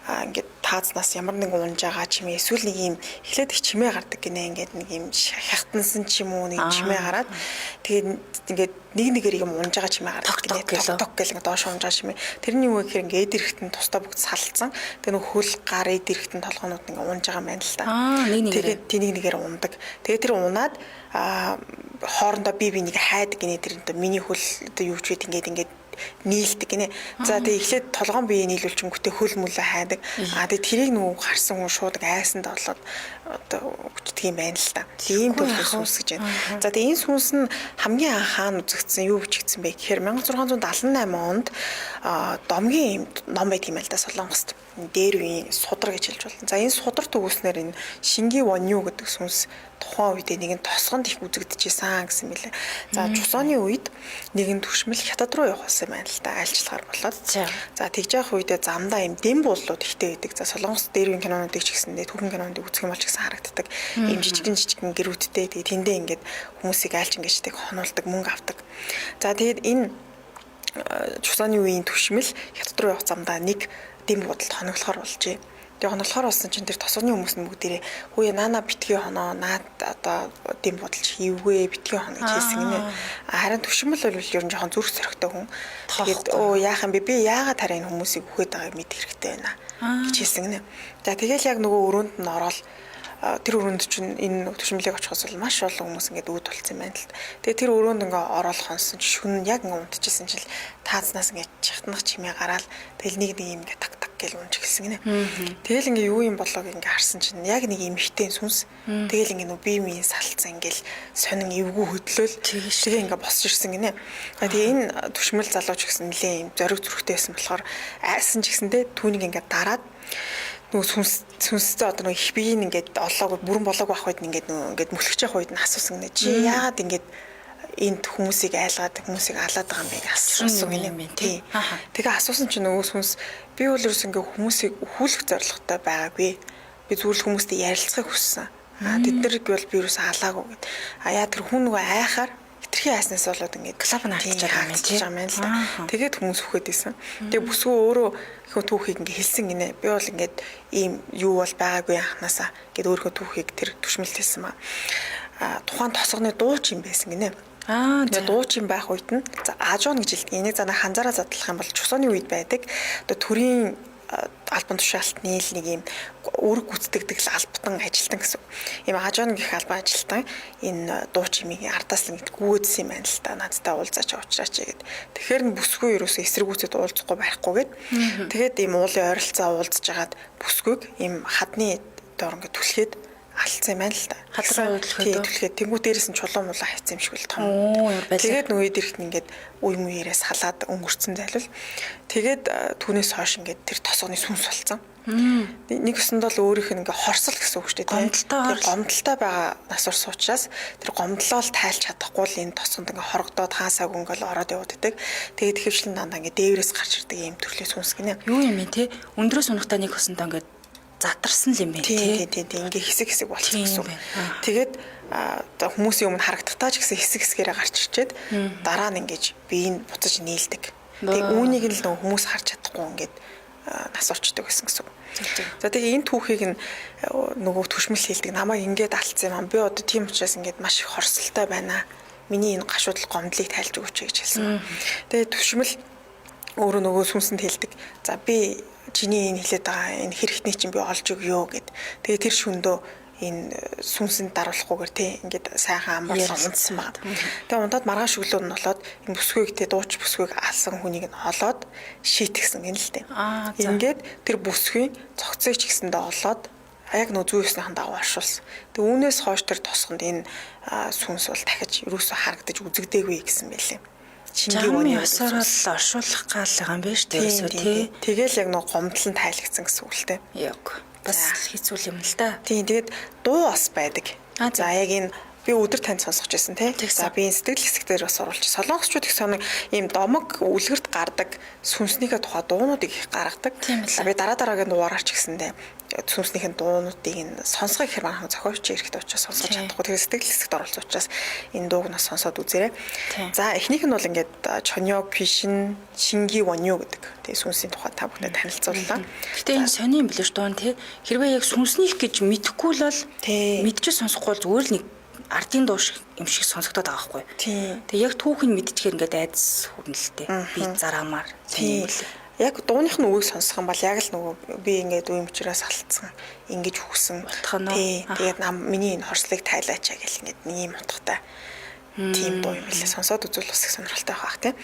ингээд таазнаас ямар нэг унж байгаа ч юм эсвэл нэг юм эхлээд их чимээ гардаг гинэ ингээд нэг юм хятансан ч юм уу нэг чимээ гараад тэгээд ингээд нэг нэгээр юм унж байгаа чимээ гардаг гинэ ток гэл доош унж байгаа чимээ тэрний юу гэхээр ингээд эд эрэхтэн тусдаа бүгд салцсан тэгээд нөх хөл гар эд эрэхтэн толгоонууд ингээд унж байгаа юм байна л та тэгээд тэнийг нэгээр ундаг тэгээд тэр унаад хоорондоо бие биенийг хайдаг гинэ тэр миний хөл одоо юу ч гээд ингээд нийлдэг гинэ. За тэгээ эхлээд толгоон биеийг нийлүүлж өнгөтэй хөл мөлөө хайдаг. Тэгээ тэрийг нөгөө гарсан хүн шууд айсанд олоод одоо өгчдөг юм байна л та. Тийм төрлийн сүнс гэж байна. За тэгээ энэ сүнс нь хамгийн анх хаана үзэгдсэн, юу бичигдсэн бэ гэхээр 1678 онд домгийн ном байдаг юм л да Солонгост. Дээр үеийн судар гэж хэлж болно. За энэ судар төгөөснөр энэ Шинги вонью гэдэг сүнс тухайн үед нэгэн тосгонд их үзэгдэжсэн гэсэн мэлээ. За чусооны үед нэгэн түшмэл хятад руу явсан юм байна л да айлчлагаар болоод. За тэгж явах үедээ замдаа юм дэм буулууд ихтэй байдаг. За Солонгос дээр үеийн кинонуудыг ч гэсэндээ түүхэн кинонуудыг үзэх юм бол ч гэсэн харагддаг. Ийм жижигэн гэрүүдтэй тэгээ тэндээ ингээд хүмүүсийг айлч ингэждэг хонуулдаг мөнгө авдаг. За тэгээд энэ чусооны үеийн түшмэл хятад руу явах замдаа нэг дэм буудалд хоноглохоор болжээ. Тэгээ хоноглохоор болсон чинь тэр тосгоны хүмүүс нь бүгдээрээ хөөе наана битгий хоноо наад одоо дэм буудалж хийвгүй битгий хоноо гэж хэлсэн гинэ. Харин түшмэл бол ер нь жоохон зүрх сөрөгтэй хүн. Тэгээд яах юм бэ? Би яагаад тарай энэ хүмүүсийг үхээд байгааг мэд хэрэгтэй байна гэж хэлсэн гинэ. За тэгэл яг нөгөө өрөөнд нь ороод тэр өрөөнд чинь энэ түшмэлийг очихос бол маш олон хүмүүс ингээд үүд болцсон юм байна л. Тэгээ тэр өрөөнд ингээ ороод хонсон шүн яг ингээ унтчихсан чил таазнаас ингээ чахтнах чимээ гараал тэгэл нэг юм ингээ так гэл унж гэлсэн гинэ. Тэгэл ингээ юу юм болоог ингээ харсан чинь яг нэг эмхтэй сүнс. Тэгэл ингээ нөө бие минь салцсан ингээл сонин эвгүй хөдлөөл тэгээ ингээ босч ирсэн гинэ. Тэгээ энэ түшмэл залууч гэсэн нэлээ юм зориг зүрхтэй байсан болохоор айсан ч гэсэндээ түүнийг ингээ дараад нөгөө сүнстэй одоо нөгөө их биеийг ингээд олоогүй бүрэн болоогүй ах үед ингээд нөгөө ингээд мөлхөж явах үед нь асуусан гинэ. Чи яагаад ингээд энд хүмүүсийг айлгаад хүмүүсийг алаад байгаа юм бэ асуусан гинэ. Тий. Тэгээ асуусан чинь нөгөө сүнс би бол ерөөс ингээд хүмүүсийг өхүүлэх зорилготой байгаагүй. Би зүгээр хүмүүстэй ярилцахыг хүссэн. Тэднэрийг бол би ерөөс алаагүй гэд. Яа тэр хүн нөгөө айхаар хитрхи айснаас болоод ингээд клаб нь хатж байгаа юм л да. Тэгээд хүмүүс үхээд исэн. Тэгээ бүсгүй өөрөө ихэнх түүхийг ингээд хэлсэн гинэ. Би бол ингээд ийм юу бол байгаагүй анханасаа гэд өөрөө түүхийг тэр түшмэлт хэлсэн ба. Тухайн тосгоны дууч юм байсан гинэ. Тэгээ дууч юм байх үед нь за ажуун гэж хэлдэг. Энийг занаа ханзаараа задлах юм бол чусооны үед байдаг. Одоо төрийн албан тушаалтны нэг юм өрг гүцдэгдэг албатан ажилтан гэсэн. Ийм ажуун гэх албан ажилтан энэ дууч имийг ардаас л ингэ гүйдсэн юм байна л та. Надтай уулзаач уучраач гэд. Тэгэхээр нь бүсгүй ерөөсөө эсрэгүүцэд уулзахгүй байхгүйгээд тэгээд ийм уулын ойролцоо уулзж хагаад бүсгүйг ийм хадны доор ингэ түлхээд алдсан юм байна л та. Хадраа түлхээд тэнгуү дээрээс нь чулуун мулаа хайцсан юм шиг л том. Тэгээд нөгөө дэрхт ингээд үе мууярээс халаад өнгөрцөн зайлвал тэгээд түүнээс хойш ингээд тэр тосгоны сүнс болсон. Нэг өсөнд бол өөрийнх нь ингээ хорсол гэсэн үг шүү дээ. Гомдолтой байгаа насвар суучраас тэр гомдлоо л тайлж чадахгүй л энэ тосгонд ингээ хорогдоод хаасааг ингээл ороод явууддаг. Тэгээд ихэвчлэн дандаа ингээ дээврээс гарч ирдэг юм төрлийн сүнс гинэ. Юу юм бэ те? Өндрөөс унахтаа нэг өсөнд ингээ затарсан л юм байна тий. Ингээ хэсэг болчихсон гэсэн үг. Тэгээд хүмүүсийн өмнө харагдахтаа ч гэсэн хэсгээрээ гарч ирчээд дараа нь ингэж биеийг буцаж нийлдэг. Тэг үүнийг л хүмүүс харж чадахгүй ингээд нас орчдөг гэсэн гэсэн. За тэгээ энэ түүхийг нөгөө түшмэл хийлдэг намайг ингээд алдсан юм. Би одоо тийм учраас ингээд маш их хорсолтой байна. Миний энэ гашуудлал гомдлыг тайлж өгөөч гэж хэлсэн. Тэгээ түшмэл өөрөө нөгөө сүнсэнд хэлдэг. За би чиний энэ хэлээд байгаа энэ хэрэгтний чинь би олж өгөө гэд. Тэгээ тэр шөндөө энэ сүнсэнд даруулахгүйгээр тий ингээд сайхан амарлан унтсан байна. Тэгээ унтаад маргааш өглөө нь болоод энэ бүсгүйг тий дууч бүсгүйг алсан хүнийг нь олоод шийтгсэн гэнэ л тий. Ингээд тэр бүсгүй цогцыг ч гэсэндээ олоод яг нөө зүйснийхэн дагуу оршуулсан. Тэгээ үүнээс хойш тэр тосгонд энэ сүнс бол дахиж юусоо харагдаж үзэгдээгүй гэсэн байлээ. Чингийн ясаар л оршуулах гал байгаа юм байна шүү дээ тий. Тэгэл яг нөө гомдлон тайлгдсан гэсэн үг л тий. Яг бас хэцүү юм л да. Тийм тэгээд дуу бас байдаг. За яг энэ би өдөр танд сонсгож байсан тий. За би энэ сэтгэл хэсгээр бас оруулж. Солонгосчууд их соног ийм домог үлгэрт гардаг сүнснийхээ тухай дуунуудыг их гаргадаг. Би дараагийн дугаараар ч гэсэндээ сүнснийхэн дуунуудыг энэ сонсгох хэрэг манайхан зохиолч эрэхтэй учраас сонсгож чадахгүй. Тэгээд сэтгэл хэсэгт оруулж учраас энэ дууг нас сонсоод үзээрэй. За эхнийх нь бол ингээд Чонё Кишин Шинги Вонё гэдэг. Тэгээд сүнсийн тухай та бүхэнд танилцууллаа. Гэтэ энэ сони юм билээ дуун тий. Хэрвээ яг сүнснийх гэж мэдэхгүй л бол мэдчихээ сонсохгүй бол зүгээр л нэг ардын дуу шиг юм шиг сонсогдоод байгаа байхгүй. Тэгээ яг түүхийг мэдчихээр ингээд айдас хүрнэлтэй. Би зараамаар тийм үл. Яг дууных нь үгийг сонсох юм бол яг л нөгөө би ингээд үе мчраас алдсан ингэж хүсэн. Тэгээд миний энэ хорслыг тайлаач гэл ингээд нэг юм утгатай тийм дуу юм билээ. Сонсоод үзвэл бас их сонирхолтой байх тийм.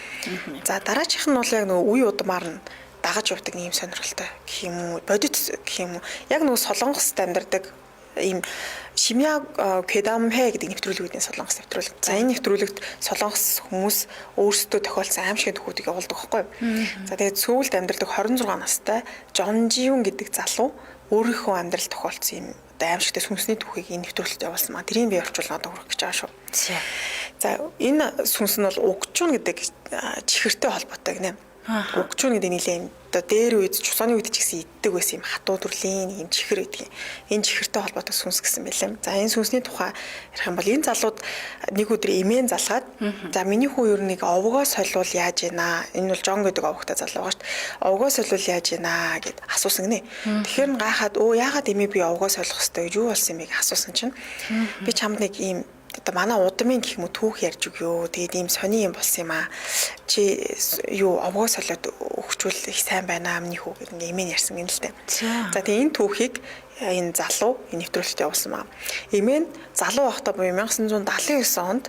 За дараачих нь бол яг нөгөө үе удмаар нь дагаж явдаг ийм сонирхолтой гэх юм уу? Бодит гэх юм уу? Яг нөгөө Солонгост амьдардаг ийм Шимья Кэдамхэ гэдэг нэвтрүүлэг үүдний солонгос нэвтрүүлэг. За энэ нэвтрүүлэгт солонгос хүмүүс өөрсдөө тохиолдсон аимшигт төхүүдийг явуулдаг байхгүй юу? За тэгээд сүүлд амьдардаг 26 настай Жон Жиюн гэдэг залуу өөрийнхөө амьдрал тохиолдсон юм аимшигт сүнсний түүхийг энэ нэвтрүүлэгт явуулсан маа. Тэрийг би орчуулна одоо хүрэх гэж байгаа шүү. За энэ сүнс нь бол угчун гэдэг чихэртэй холбоотой гинэ. Угчун гэдэг нэлээд одоо дээр үед чусааны үед ч гэсэн иддэг байсан юм хатуу төрлийн юм чихэр гэдэг. Энэ чихэртэй холбоотой сүнс гэсэн байлаа. За энэ сүнсний тухай ярих юм бол энэ залууд нэг өдөр эмээн залгаад за миний хүү ер нь нэг овгоо солиул яаж ийна. Энэ бол Жон гэдэг овгтой залуу байгаа шүү дээ. Овгоо солиул яаж ийна гэд асуусан гинэ. Тэгэхээр нь гайхаад яагаад эмээ би овгоо солих хэвтэй гэж юу болсон юм бэ асуусан чинь би чамд нэг ийм одоо манай удмын гэх юм уу түүх ярьж өгөө. Тэгээд ийм сони юм болсон юм аа. Чи юу овгоо солиод өгчүүл их сайн байна миний хүү гэх ингээ эмээ ярьсан гэнэ л дээ. За тэгээд энэ түүхийг энэ залуу энэ нэвтрүүлэгт явуулсан маа. Эмээ нь залуу байхдаа буюу 1979 онд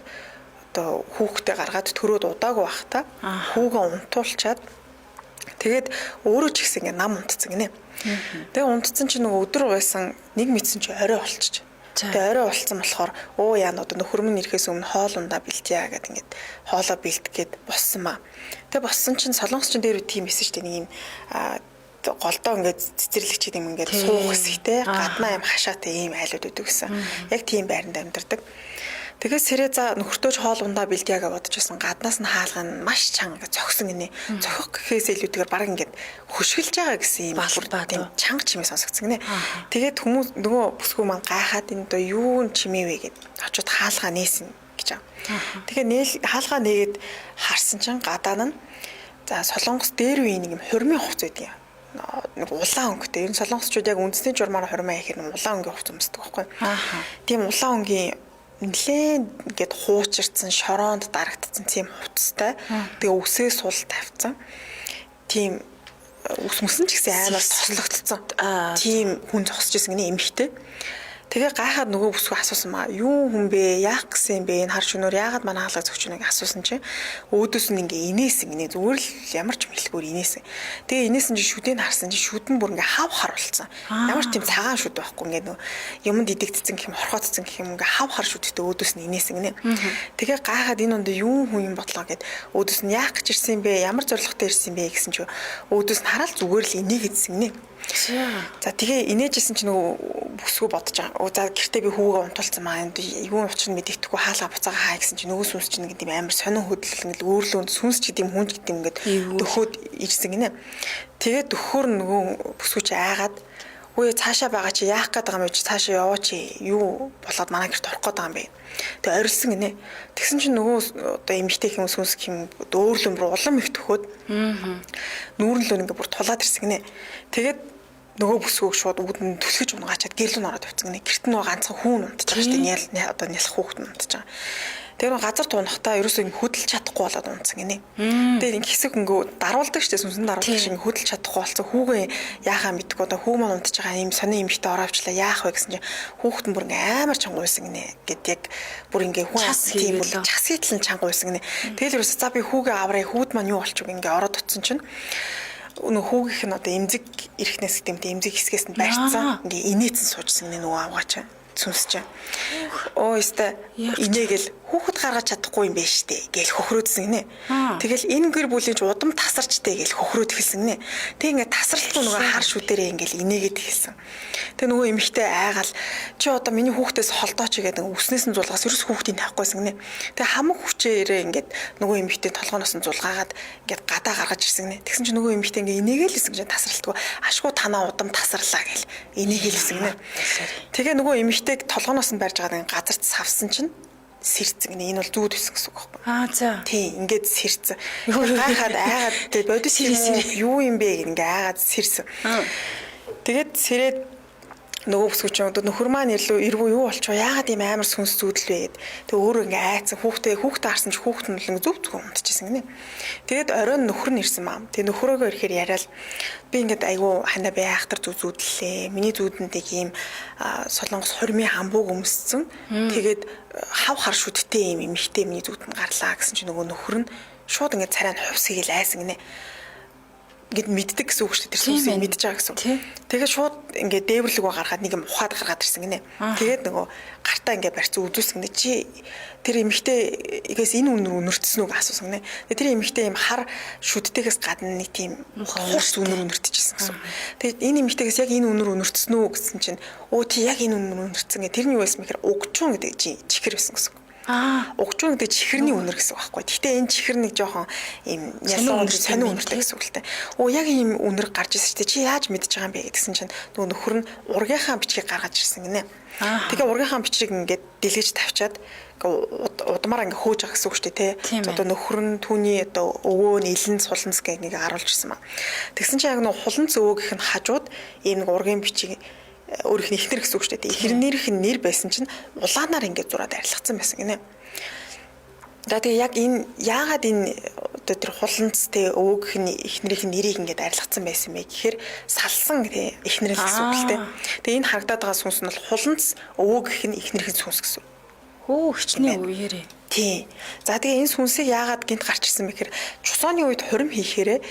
одоо хүүхдээ гаргаад төрөөд удаагүй байхдаа хүүгээ унтуулчаад тэгээд өөрөө ч гэсэн ингээ нам унтцсан гинэ. Тэгээд унтцсан чинь нөгөө өдөр байсан нэг мэдсэн чи орой болчих. Тэгээ орой болсон болохоор яана одоо нөхөр минь ирэхээс өмнө хоол ундаа бэлтье гэдэг ингээд хоолоо бэлтгэхэд боссон маа. Тэгээ боссон чинь солонгосчин дээр тийм мессеж дээ нэг юм голдоо ингээд цэцэрлэгч юм ингээд суух хэсэгтэй гаднаа юм хашаатай ийм айлууд өгдөг гэсэн. Яг тийм байранд амьдардаг. Тэгээ сэрээ за нөхөртөөж хоол ундаа бэлдье гэж бодож байсан. Гаднаас нь хаалган маш чанга ингээд зогсон гинэ. Зохих гэхээс илүүтэйгээр баг ингээд хөшгөлж байгаа гэсэн юм тийм чанга чимээ сонсогдсон гинэ. Тэгээд хүмүүс нөгөө бүсгүй маань гайхаад энэ доо юу чимээ вэ гэд очиод хаалгаа нээсэн гэж байгаа. Тэгээ хаалгаа нээгээд харсан чинь гадаа нь за солонгос дээр үе нэг юм хурмын хувц байдаг юм. Нэг улаан өнгөтэй. Энэ солонгосчууд яг үндэсний журмаар хурмаа хийхээр улаан өнгийн хувц өмсдөг байхгүй. Тийм улаан өнгийн нэлээд ингээд хуучирсан шороонд дарагдсан тийм хувцастай. Тэгээ үсээ сул тавьсан. Тийм ус мөсөн ч гэсэн аймаар тослогдсон. Тийм хүн зогсож ирсэн гинэ эмхтэй. Тэгээ гайхаад нөгөө бүсгүй асуусан маа. Юу хүн бэ? Яах гэсэн юм бэ? Энэ хар шөнөөр яагаад манай хаалгыг зөгч нэг асуусан чинь өөдөөс нь ингээ инээсэн гинэ. Зүгээр л ямар ч мэлхгүйгээр инээсэн. Тэгээ инээсэн чинь шүдийг харсан чинь шүд нь бүр ингээ хав хар болсон. Ямар ч тийм цагаан шүд байхгүй ингээ нөгөө юмд идэгдсэн гэх юм хорхоцсон гэх юм ингээ хав хар шүдтэй өөдөөс нь инээсэн гинэ. Тэгээ гайхаад энэ онд юу хүн юм бодлоо гэд өөдөөс нь яах гэж ирсэн юм бэ? Ямар зорилготой ирсэн бэ гэсэн чинь өөдөөс нь хараад зүгээр л инээгээдсэн гинэ. За тэгээ инээжсэн чинь нөгөө бүсгүй бодож байгаа. За гэртээ би хүүгээ унтуулсан маа. Энд юу учир нь мэддэхгүй хаалга буцаага хаа гэсэн чинь нөгөө сүнс чинь гэдэг юм амар сонин хөдөлгөл ингээл өөрлөөнд сүнс ч гэдэг юм хүн ч гэдэг юм ингээд дөхөөд ирсэн гинэ. Тэгээ дөхөөр нөгөө бүсгүй чи айгаад Үгүй цаашаа байгаа чи яах гээд байгаа юм бэ? Цаашаа яваа чи юу болоод манай гэрт орох гээд байгаа юм бэ? Тэгээ орилсон гинэ. Тэгсэн чинь нөгөө одоо эмэгтэй хүмүүс сүнс хэм дөөрлөм рүү улам их төхөөд нүүрнлөө ингээ бүр тулаад ирсэн гинэ. Тэгээд нөгөө бүсгүйг шууд үүдэн түлхэж унгаачаад гэрэл нь ороод явцсан гинэ. Гэрт нөгөө ганцхан хүн унтаж байгаа шүү дээ. Одоо нялх хүүхэд нь унтаж байгаа. Тэр нь газар туунахтаа ерөөсөө ингэ хөдөлж чадахгүй болоод унтсан гинэ. Тэгээд ингэ хэсэг ингээ даруулдаг шүү дээ. Сүнсэн даруулдаг шиг хөдөлж чадахгүй болсон. Хүүгээ яахаа мэдгүй одоо хүү маань унтаж байгаа юм сони эмхтэй ороовчлаа яах вэ гэсэн чинь хүүхэд нь бүр ингээ амар чангуйсан гинэ. Гэт яг бүр ингээ хүн тийм бол час хийтлэн чангуйсан гинэ. Тэгэл ерөөсөө за би хүүгээ авраа хүүд маань юу болчих ингээ ороод утсан чинь нөгөө хүүгийнх нь одоо эмзэг ирэхнээс гэмтэй эмзэг хэсгээс нь барьцсан ингээ инээсэн суужсан гинэ нөгөө авгаач сүнсч. Оо ёстой инээгээл хүүхэд гаргаж чадахгүй юм байна штэ гээл хөхрөөдсөн гинэ. Тэгэл энэ гэр бүлийн ч удам тасарчтэй гээл хөхрөөд хэлсэн гинэ. Тэг ингээ тасралтгүй нөгөө хар шүдэрээ ингээл инээгээд хэлсэн. Тэг нөгөө эмэгтэй айгаал чи одоо миний хүүхдээс холдооч гэдэг үснээс нь зулгаас ерөөс хүүхдийн тавихгүйсэн гинэ. Тэг хамаг хүчээрээ ингээд нөгөө эмэгтэй толгооноос нь зулгаагаад ингээд гадаа гаргаж ирсэн гинэ. Тэгсэн чи нөгөө эмэгтэй ингээ инээгээл хэлсэн гэж тасралтгүй ашгүй танаа удам тасарлаа гээл инээгээл хэлсэн гинэ. Тэгээ нөгөө эмэгтэйг толгооноос нь барьж байгаа газарт савсан чинь сэрцэн гинэ. Энэ бол зүүд байсан гэсэн үг байхгүй. За. Тий, ингээд сэрцэн. Гайхаад айгаад тэгээд бодис юу юм бэ гэнгээ айгаад сэрсэн. Тэгээд сэрээд нөгөө бүсгүүч одоо нөхөр маань ирвүү юу болчихоо яагаад ийм амар сүнс зүүдэл вэ гэд. Тэг өөрөө ингээ айцсан хүүхдээ харсан ч хүүхд нь л ингээ зүв зүг унтчихсан гинэ. Тэгээд оройн нөхөр нь ирсэн маа. Тэг нөхрөөгөө ирэхээр яриад би ингээд айгу хана бай ахтар зүүдлээ. Миний зүүдэнд ийм солонгос хормын хамбууг өмссөн. Тэгээд хав хар шүдтэй ийм эмхтэй миний зүүдэнд гарлаа гэсэн чинь нөгөө нөхөр нь шууд ингээ царай нь хувсгийг айсан гинэ. Гэт мэддэг гэсэн үг шүү дээ. Тэр сүнсийг мэдж байгаа гэсэн. Тэгээд шууд ингээд дээвэрлэгөө гаргаад нэг юм ухаад гаргаад ирсэн гинэ. Тэгээд нөгөө гартаа ингээд барьцсан үзүүлсэн гинэ. Чи тэр эмэгтэйгээс энэ үнэр үнэртсэн үг асуусан гинэ. Тэгээд тэр эмэгтэй юм хар шүдтэйгээс гадна нэг тийм хурц үнэр үнэртчихсэн гэсэн. Тэгээд энэ эмэгтэйгээс яг энэ үнэр үнэртсэн үү гэсэн чинь өө тий яг энэ үнэр үнэртсэн гэ. Тэр нь юу байсан мэхээр угчуун гэдэг чихэр байсан гэсэн. Угчуун гэдэг чихэрний үнэр гэсэн үг байхгүй. Гэхдээ энэ чихэр нэг жоохон ийм ясан сонин үнэртэй гэсэн үг л дээ. Оо яг ийм үнэр гарч ирсэн чинь чи яаж мэдж байгаа юм бэ гэдгсэн чинь нөгөө нөхөр нь ургийнхаа бичгийг гаргаж ирсэн гинэ. Тэгээ ургийнхаа бичгийг ингээд дэлгэж тавьчаад удмаар ингээ хөөж байгаа гэсэн үг шүү дээ тий. Одоо нөхөр нь түүний одоо өвөө нэлэн суланц гэх нэг харуулж ирсэн маа. Тэгсэн чинь яг нөгөө хуланц өвөөгийнх нь хажууд ийм нэг ургийн бичиг өөрийнх нь ихнэр гэсэн үг шүү дээ. Ихнэрийнх нь нэр байсан чинь улаанаар ингээд зураад арилгацсан байсан гинэ. За тэгээ яг энэ яагаад энэ одоо тэр хуланц те өвөөгийнх нь ихнэрийнх нь нэрийг ингээд арилгацсан байсан бэ гэхээр салсан тий ихнэр гэсэн үг л дээ. Тэгээ энэ харагдаад байгаа сүнс нь бол хуланц өвөөгийнх нь ихнэрийнх сүнс гэсэн. Хөө хичнээн үеэрээ. Тий. За тэгээ энэ сүнсийг яагаад гинт гарч ирсэн бэ гэхээр чусооны үед хурим хийхээрээ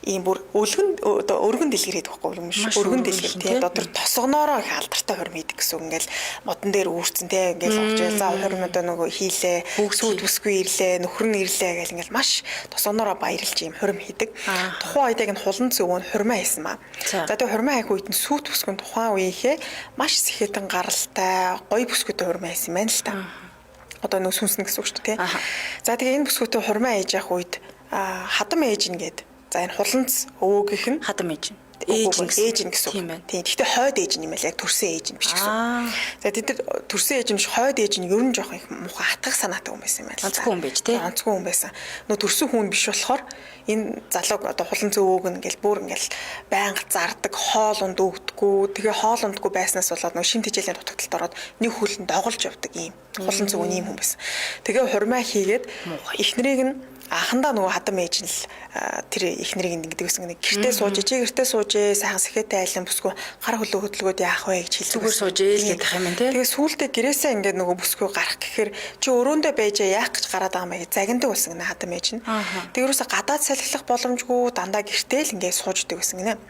ийм бүр өргөн дэлгэрээд байхгүй юм шүү. Өргөн дэлгэр тий. Одоо тэр тосгоноороо их алдартай хурим хийдэг гэсэн үг. Ингээл модон дээр үүрцэн тий. Ингээл уучаал за хурим одоо нөгөө хийлээ. Сүйд бүсгүй ирлээ, нөхөр нь ирлээ гэл ингээл маш тосгоноороо баярлж ийм хурим хийдэг. Тухайн үед яг энэ хулан зөв нь хурмаа хийсэн маа. За тэгээ хурмаа хийх үед нь сүйд бүсгүй тухайн үеийнхээ маш сэхэтэн гаралтай гоё бүсгүйтэй хурмаа хийсэн юм байна л та. Одоо нөө сүнснэ гэсэн үг шүү дээ тий. За тэгээ энэ бүсгүйтэй хурмаа ээж явах үед хадам ээж нэгэд за энэ хуланц өвөөгийнх нь хадам ээж ээж нь гэсэн үг. Тийм. Гэхдээ хойд ээж нь юм аа яг төрсөн ээж нь биш гэсэн. За тэд нар төрсөн ээж нь биш хойд ээж нь ер нь жоох их муухай хатгах санаатай хүн байсан юм байна. Онцгүй хүн байж тий. Онцгүй хүн байсан. Нөө төрсөн хүн биш болохоор энэ залууг одоо хуланц өвөөг нь ингээл бүр ингээл байнга зардаг, хоол унд өгдөггүй. Тэгээ хоол ундгүй байснаас болоод нөө шин тэжээлийн дутагталд ороод нэг хөлөнд доголж явдаг юм. Хуланц өвөө ийм хүн байсан. Тэгээ хурмаа хийгээд эхнэрийг нь анхандаа нөгөө хадам ээж нь л тэр ихнэрийг ингэдэг гэсэн нэг гэртээ сууж гэртээ суужээ сайхан сэхэтэ айлын бүсгүй гар хөлөө хөдөлгөөд яах вэ гэж хэлдэг. Зүгээр суужээ л гэдэг юм тий. Тэгээ сүүлдээ гэрээсээ ингээд нөгөө бүсгүй гарах гэхээр чи өрөөндөө байжээ яах гэж гараад байгаа юм бэ загиндаг байсан гэнэ хадам ээж нь. Тэгээ ерөөсө гадаад салхилах боломжгүй дандаа гэртээ л ингээд сууждаг байсан гэнэ.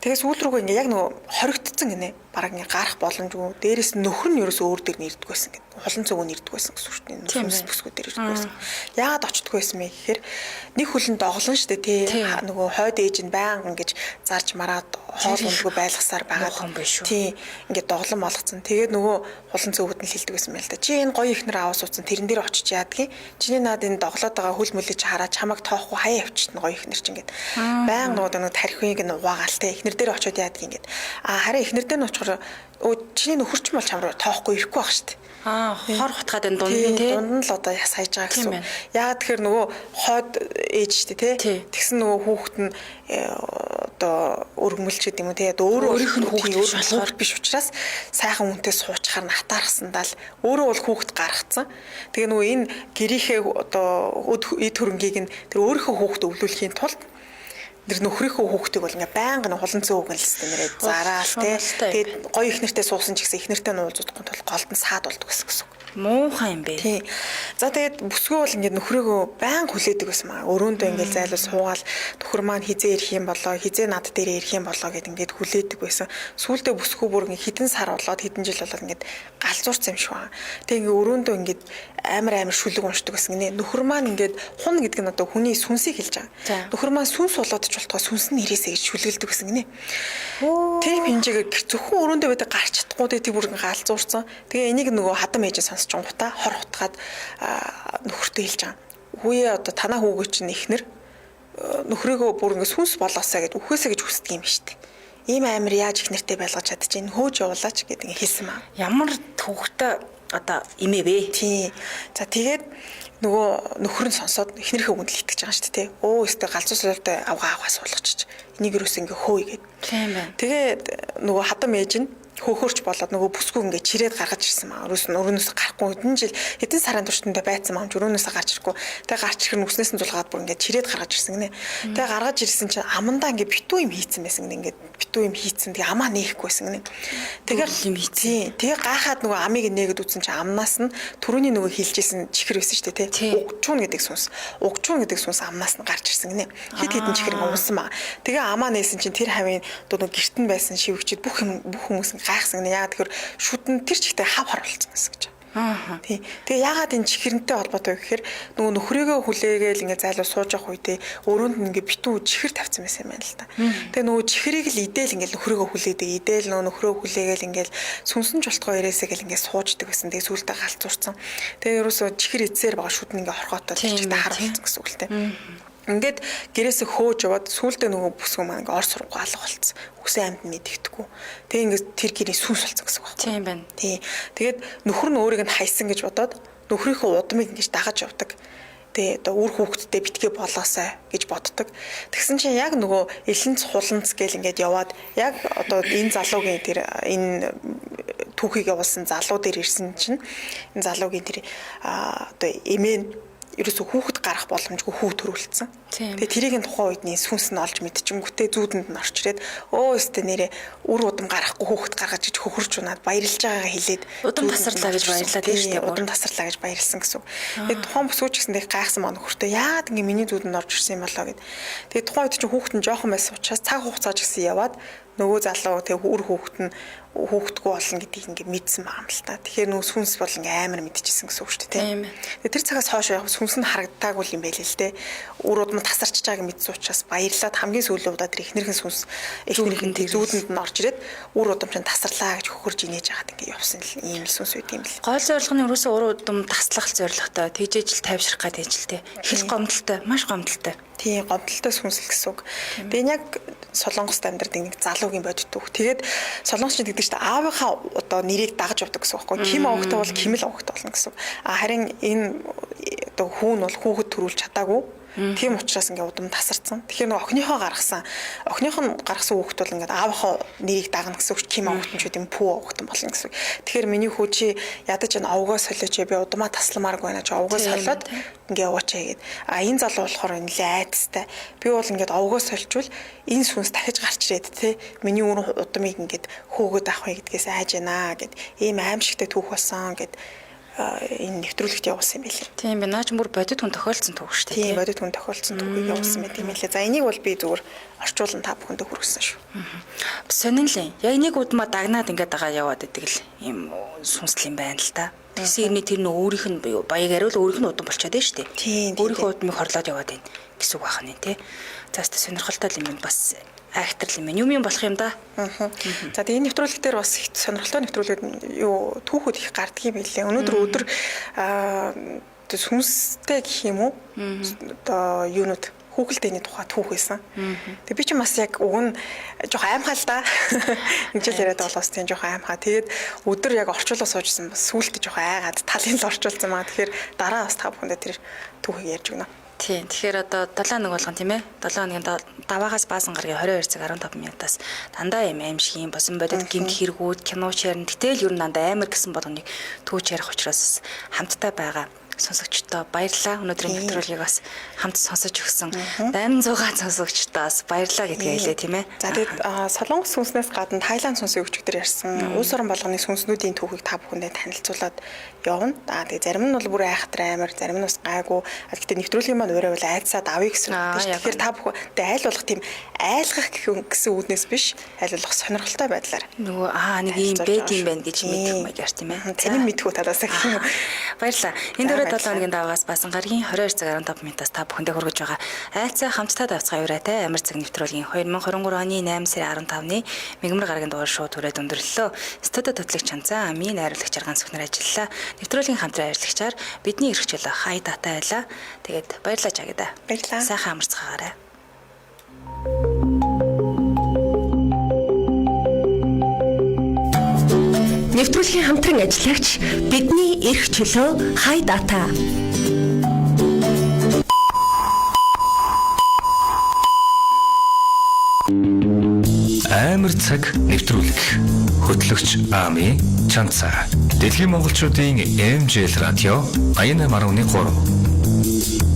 Тэгээ сүүл рүүгээ ингээ яг нөгөө хоригдсон гинэ. Бараг ингээ гарах боломжгүй. Дээрээс нөхөр нь ерөөсөө өөр дээр нэрдэг байсан гэнэ. Хулан цогоо нэрдэг байсан гэсэн үг шүү дээ. Сүнс бүсгүй дээр ирдэг байсан. Яагаад очтдгүй байсан бэ гэхээр нэг хөлн доглон шүү дээ тий. Нөгөө хойд ээж нь байнга ингэж зарж мараад хоол ундгүй байлгасаар байгаа. Тий. Ингээ доглон болгоцсон. Тэгээд нөгөө хулан цогод нь хэлдэг байсан байл та. Чи энэ гоё ихнэр аваа суудсан тэрэн дээр очиж яадгийн. Чиний наад энэ доглоод байгаа хөл мөлий чи хараа чамайг тоохгүй хаяа явчихна гоё ихнэр чи ингээд. Байнга нөгөө тархиныг нь угаагаал тий. Ихнэр эхнэр дээр очиод яадаг ингээд. Харин эхнэр дээр нь очихоор чиний нөхөрч бол чам руу тоохгүй ирэхгүй байх шүү дээ. Хор хутгаад энэ дунд нь тий. Дунд нь л одоо яс хайж байгаа гэсэн. Яагаад тэгэхээр нөгөө хойд ээж шүү дээ тий. Тэгсэн нөгөө хүүхэд нь одоо өргөмөлч гэдэг юм уу тий. Өөрийнх нь хүүхэд биш учраас сайхан хүнтэй суучхаар нь хатаархсандаа л өөрөө бол хүүхэд гаргацсан. Тэгээ нөгөө энэ гэрийнхээ одоо эд хөрөнгийг нь тэр өөрийнхөө хүүхэд өвлүүлэхийн тулд тэр нөхрийнхөө хүүхдийг бол ингээ байнга хулан цөө өгнө л хэвээр нэрээ зараал тий. Тэгээд гоё их нэртэй суусан ч гэсэн их нэртэй нуулзуудахгүй тул голд нь саад болдог гэсэн. Муухай юм бэ. Тий. За тэгээд бүсгүй бол ингээ нөхрөөгөө байнга хүлээдэг байсан маа. Өрөөндөө ингээ зайлуу суугаал нөхөр маань хизээ ирэх юм болоо, хизээ над дээрээ ирэх юм болоо гэд ингээ хүлээдэг байсан. Сүүлдээ бүсгүй бүр ингээ хідэн сар болоод хідэн жил болоод ингээ галзуурсан юм шиг байна. Тэгээд ингээ өрөөндөө ингээ амар шүлэг уншдаг гэсэн гинэ. Нөхөр маань ингээ хун гэдэг нь одоо хүний сүнсийг хэлж байгаа. Нөхөр маань сүнс болоод ч болтгоо сүнс нь ирээсэй гэж шүлгэлдэг гэсэн гинэ. Тэр хинжээгээр зөвхөн өрөөндөө байдаг гарч чадахгүй дээ тэр бүр галзуурсан. Тэгээ энийг нөгөө хадам ээжээ сонсч гутаа хор хутгаад нөхөртөө хэлж байгаа. Хүүе одоо танаа хүүгээ чинь ихнэр нөхрөөгөө бүр ингээ сүнс болоосаа гэд үхээсэ гэж хүсдэг юм шүү дээ. Ийм амир яаж их нэртэй байлгаж чадчих энэ хөөж явуулаач гэдэг ингээ хэлсэн маа. Ямар төвхтэй одоо имээ вэ? Тий. За тэгээд нөгөө нөхөр нь сонсоод эхнэрийнхээ үгэнд л итгэж байгаа шүү дээ. Өстө галзуустай авгаа суулгачих. Энийг юус ингээ хөөе гэд. Тийм байна. Тэгээд нөгөө хадам ээж нь хөөхөрч болоод нөгөө бүсгүй ингээ чирээд гаргаж ирсэн маа. Өрөөнөөс гарахгүй хэдэн сарын туршдаа байцсан маа. Өрөөнөөс гарч ирэхгүй. Тэгээ гарч ирэх нь үснээс нь зулгаад бүр ингээ чирээд гаргаж ирсэн гинэ. Тэгээ гаргаж ирсэн чинь амандаа ингээ битүү юм хийцэн байсан гинэ. Ингээ битүү юм хийцэн. Тэгээ амаа нээхгүйсэн гинэ. Тэгээ юм хийцэн. Тэгээ гахаад нөгөө амийг нээгээд үтсэн чинь амнаас нь түрүүний нөгөө хилжсэн чихэр байсан шүү дээ тий. Угчуун гэдэг сүнс. Угчуун гэдэг сүнс амнаас нь гарч ирсэн гинэ. Хид чихэр ингээ унсан маа. Тэгээ амаа нээсэн чинь тэр хавийн нөгөө гэрт нь байсан шивгчид бүх хүмүүс гайхсан гэнэ. Яагаад тэгэхээр шүдэн тэр чигтээ хав хор болсон гэсэн гэж. Тий. Тэгээ яагаад энэ чихэрнтэй холбоотой вэ гэхээр нөгөө нөхрийгөө хүлээгээл ингээ зайлуу сууж явах үедээ өрөөнд нь ингээ битүү чихэр тавьсан байсан юм байна л та. Тэгээ нөгөө чихрийг л идэл ингээ нөхрийгөө хүлээдэг. Идэл нөгөө нөхрөө хүлээгээл ингээ сүнсэн жолтгоо ирээсэй гэл ингээ сууждаг байсан. Тэгээ сүултээ галзуурсан. Тэгээ ерөөсөө чихэр идсээр байгаа шүдэн ингээ хорхоотоо тэр чигтээ хар болсон гэсэн үг л те. Ингээд гэрээсээ хөөж яваад сүултээ нөгөө бүсгүй маань ингээ ор сургуу алга болцсон. Үсэн амьд мэдэгдэхгүй. Тэгээ ингээд тэр гэрийн сүнс болсон гэсэн үг байна. Тийм байна. Тий. Тэгээд нөхөр нь өөрийг нь хайсан гэж бодоод нөхрийнхөө удмыг ингэж дагаж явдаг. Тэгээ одоо үр хүүхэдтэй битгий болоосай гэж боддог. Тэгсэн чинь яг нөгөө элэнц хуланц гэл ингээд яваад яг одоо энэ залуугийн тэр энэ түүхийг явуулсан залуу дээр ирсэн чинь энэ залуугийн тэр одоо эмээ ерөөсө хүүхэд гарах боломжгүй хүү төрүүлсэн. Тэгээ тэрийг нь тухайн үед сүнс нь олж мэдчихэнгүүтээ зүүдэнд нь орч ирээд өстө нэрээ үр удам гарахгүй хүүхэд гаргаж иж хөхөрч унаад баярлж байгаагаа хэлээд удам тасарлаа гэж баярлаа тийм шүү дээ. Удам тасарлаа гэж баярлсан гэсэн. Тэгээ тухайн бүсгүүч гэсэн тэг гайхсан маа нөхөртөө яагаад ингэ миний зүүдэнд орж ирсэн юм болоо гэд. Тэгээ тухайн үед чинь хүүхэд нь жоохон байсан учраас цаг хугацаа ч гэсэн яваад нөгөө залуу тэг үр хүүхэд нь хүүхдгүү болно гэдгийг ингээ мэдсэн байгаа юм л та. Тэгэхээр нөө сүнс бол ингээ амар мэдчихсэн гэсэн үг шүү дээ. Тэгээ тэр цагаас хойш яг сүнс нь харагдаагүй юм байл л дээ. Үр удам тасарч байгааг мэдсэн учраас баярлаад хамгийн сүүлийн удаа тэр эхнэрхэн сүнс эхнэрхэн зүүдэнд нь орж ирээд үр удам чинь тасарлаа гэж хөхөрж инээж яагаад ингээ явсан ийм л сүнс үйд юм бэл. Гол зорилго нь ерөөсөө үр удам таслах зорилготой тэгжээж л тайвшрах гэдэг л дээ. Хэл гомдолтой, маш гомдолтой. Тий, гомдолтой сүнсэл гэсэн үг. Би яг Солонгост амьдардаг нэг залуугийн бодит үг. Тэгээд солонгосч гэдэг чинь аавынхаа одоо нэрийг дагаж явдаг гэсэн үг байхгүй. Ким овогтой бол Кимэл овогтой болно гэсэн. Харин энэ одоо хүүн бол хүүхэд төрүүлж чадаагүй. Тийм учраас ингээ удам тасарсан. Тэгэхээр нэг охиныхоо гаргасан хүүхэд бол ингээ аавынхаа нэрийг дагна гэсэн үг. Ким овогт нь ч үгүй пүү овогт болно гэсэн. Тэгэхээр миний хүү чи ядаж энэ овгоо солиоч би удамаа тасламааргүй байна ч овгоо солиод ингээ яваачаа гэд. Энэ залуу болохоор нэлээ айцтай. Би бол ингээ овгоо сольжвал энэ сүнс дахиж гарч ирээд те миний өөр удамыг ингээ хөөгөөд авах гэдгээс айж байна гэд. Ийм аимшигтай түүх болсон гэд. Энэ нэвтрүүлэгт явуулсан юм билээ. Тийм би наач бүр бодит хүн тохиолдсон түүх шүү дээ. Тийм бодит хүн тохиолдсон түүхийг явуулсан байт юм билээ. За энийг бол би зүгээр орчуулан та бүхэнд хүргэсэн шүү. Сонинлээ. Яг нэг удмаа дагнаад ингээд байгаа яваад идэг л юм сүнсэл юм байна л та. Тэгсэн хэрний тэр нөө өөрийнх нь баяг ариул өөрийнх нь удам болчиход байна шүү дээ. Тийм. Өөрийнхөө удмыг хорлоод яваад байна гэсэн үг байна тий. За өстө сонирхолтой юм бас акторл юм болох юм да. За тэгээ энэ нэвтрүүлэг дээр бас их сонирхолтой нэвтрүүлэг юу түүхүүд их гардаг юм билээ. Өнөөдөр сүнстэй гэх юм уу? Одоо юунууд хүүхэлдэйний тухай түүх байсан. Тэгээ би ч бас яг уг нь жоох аимхаа л да. Инжил яриад болохоос тийм жоох аимхаа. Тэгээд өдөр яг орчуулаа суужсэн бас сүултээ жоох айгаад талын л орчуулсан маа. Тэгэхээр дараа бас та бүхэндээ тэр түүхийг ярьж өгнө. Тийм. Тэгэхээр одоо 7 хоног болгон тийм ээ. 7 хоногийн даваагаас баасан гаргийн 22 цаг 15 минутаас дандаа юм аимшиг юм босон бодод гинт хэрэгүүд, кино ширэн гэтэл ер нь дандаа амар гэсэн болгоныг түүж ярих учраас хамтдаа байгаа сонсогчдоо баярлалаа. Өнөөдрийн нэвтрүүлгийг бас хамт сонсож өгсөн 800 сонсогчдоос баярлалаа гэдгээ хэлээ тийм ээ. За тэгээд Солонгос сүнснээс гадна Тайланд сүнсийн өгчгдөр ярьсан улс орон болгоны сүнснүүдийн түүхийг та бүхэндээ танилцуулаад явна. Тэгээд зарим нь бол бүр айхтар амар, зарим нь бас гайгүй. Гэхдээ нэвтрүүлгийн маань өөрөө бол айцаад авъя гэсэн үг тийм. Тэгэхээр та бүхэндээ айл болох тийм айлгах гэсэн үүднээс биш, айл болох сонирхолтой байдлаар. Нөгөө нэг юм бэд юм байна гэж мэдэх юм яар тийм ээ. Таны мэдхүү талаас гэх юм. Баярлалаа. Энэ дөрөв 7 хоногийн даваагаас басан гаргийн 22 цаг 15 минутаас та бүхэндээ хүргэж байгаа айцаа хамтдаа давцгаа юураатай амар цаг нэвтрүүлгийн 2023 оны 8 сарын 15-ны мэгмар гарагийн дугаар шууд түрээд өндөрлөлөө. Студид төтлөгч Чанцаа амийн найруулагч Арган Сүхнэр ажиллалаа. Нэвтрүүлгийн хамтран ажиллагчаар бидний эрх чөлөө хай дата байлаа. Тэгээд баярлалаа чагда. Баярлалаа. Сайхан амарцгаагаарай. Нэвтрүүлгийн хамтран ажиллагч бидний эрх чөлөө хай дата. Амар цаг нэвтрүүлэг. Хөтлөгч Ами Чанцаа. Дэлхийн монголчуудын MJL радио 88.3